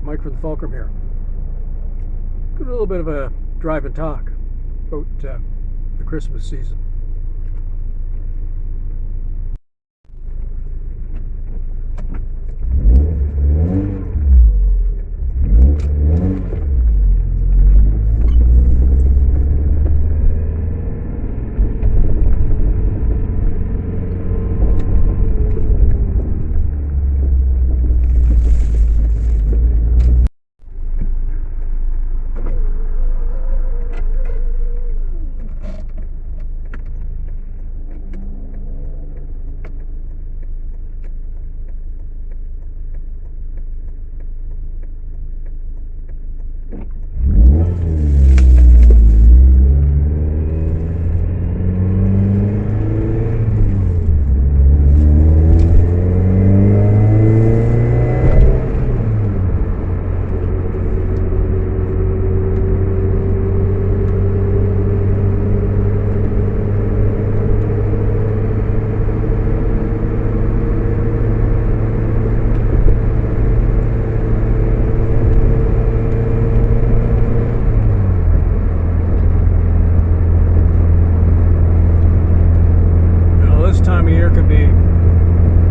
Mike from the Fulcrum here. Got a little bit of a drive and talk about the Christmas season.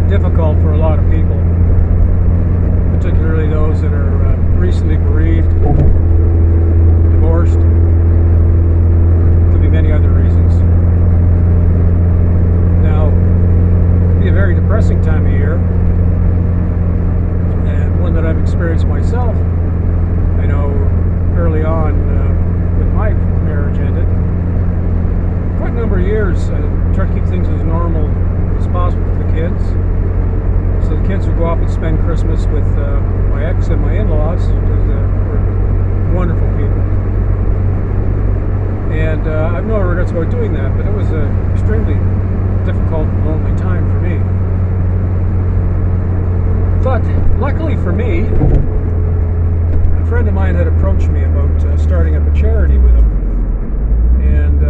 Difficult for a lot of people, particularly those that are recently bereaved, divorced. Could be many other reasons. Now, it can be a very depressing time of year, and one that I've experienced myself. I know early on when my marriage ended, quite a number of years, I tried to keep things as normal as possible for the kids. So the kids would go off and spend Christmas with my ex and my in-laws, because were wonderful people. And I have no regrets about doing that, but it was an extremely difficult and lonely time for me. But luckily for me, a friend of mine had approached me about starting up a charity with him. And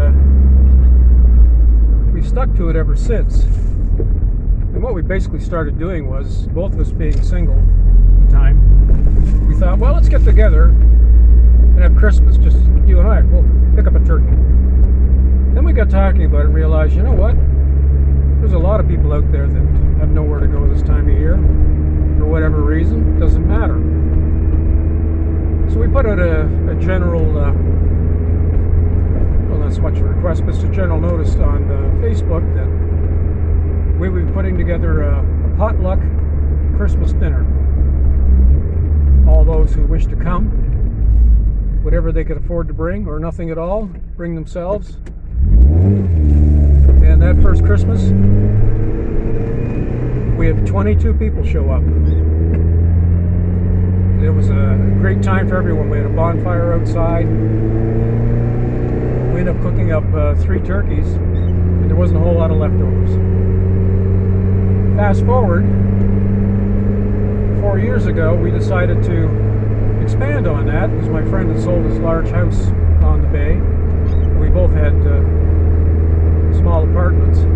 we've stuck to it ever since. And what we basically started doing was, both of us being single at the time, we thought, well, let's get together and have Christmas, just you and I. We'll pick up a turkey. Then we got talking about it and realized, you know what? There's a lot of people out there that have nowhere to go this time of year. For whatever reason, it doesn't matter. So we put out a general, well, not so much a request, but just a general notice on Facebook that we will be putting together a potluck Christmas dinner. All those who wish to come, whatever they could afford to bring, or nothing at all, bring themselves. And that first Christmas, we had 22 people show up. It was a great time for everyone. We had a bonfire outside. We ended up cooking up 3 turkeys, and there wasn't a whole lot of leftovers. Fast forward, 4 years ago, we decided to expand on that, because my friend had sold his large house on the bay. We both had small apartments.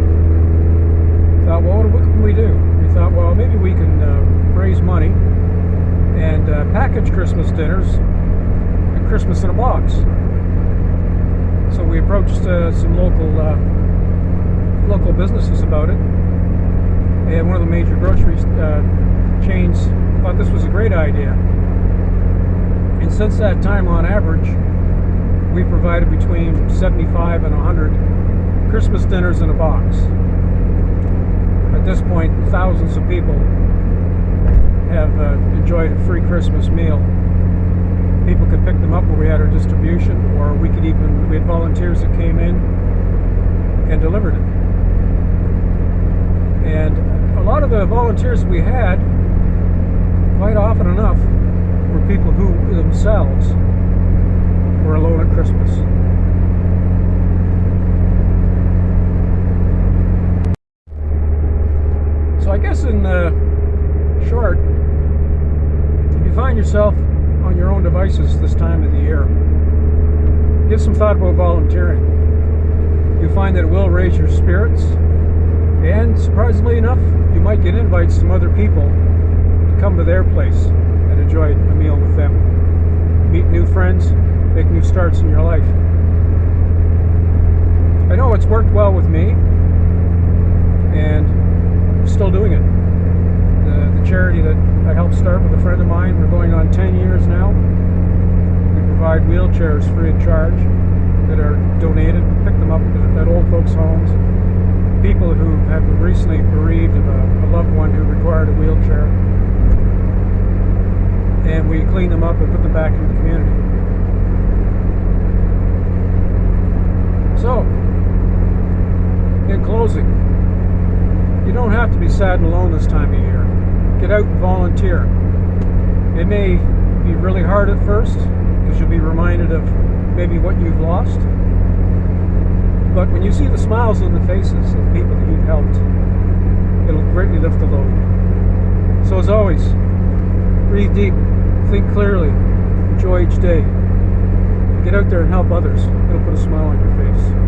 Thought, well, what can we do? We thought, well, maybe we can raise money and package Christmas dinners and Christmas in a box. So we approached some local businesses about it. And one of the major grocery chains thought this was a great idea. And since that time, on average, we provided between 75 and 100 Christmas dinners in a box. At this point, thousands of people have enjoyed a free Christmas meal. People could pick them up where we had our distribution, or we had volunteers that came in and delivered it. And a lot of the volunteers we had, quite often enough, were people who themselves were alone at Christmas. So I guess in short, if you find yourself on your own devices this time of the year, give some thought about volunteering. You'll find that it will raise your spirits. And surprisingly enough, you might get invites from other people to come to their place and enjoyed a meal with them. Meet new friends, make new starts in your life. I know it's worked well with me, and I'm still doing it. The charity that I helped start with a friend of mine, we're going on 10 years now. We provide wheelchairs free of charge that are donated. We pick them up at old folks' homes. People who have been recently bereaved of a loved one who required a wheelchair. And we clean them up and put them back in the community. So, in closing, you don't have to be sad and alone this time of year. Get out and volunteer. It may be really hard at first because you'll be reminded of maybe what you've lost. But when you see the smiles on the faces of people that you've helped, it'll greatly lift the load. So as always, breathe deep, think clearly, enjoy each day. Get out there and help others. It'll put a smile on your face.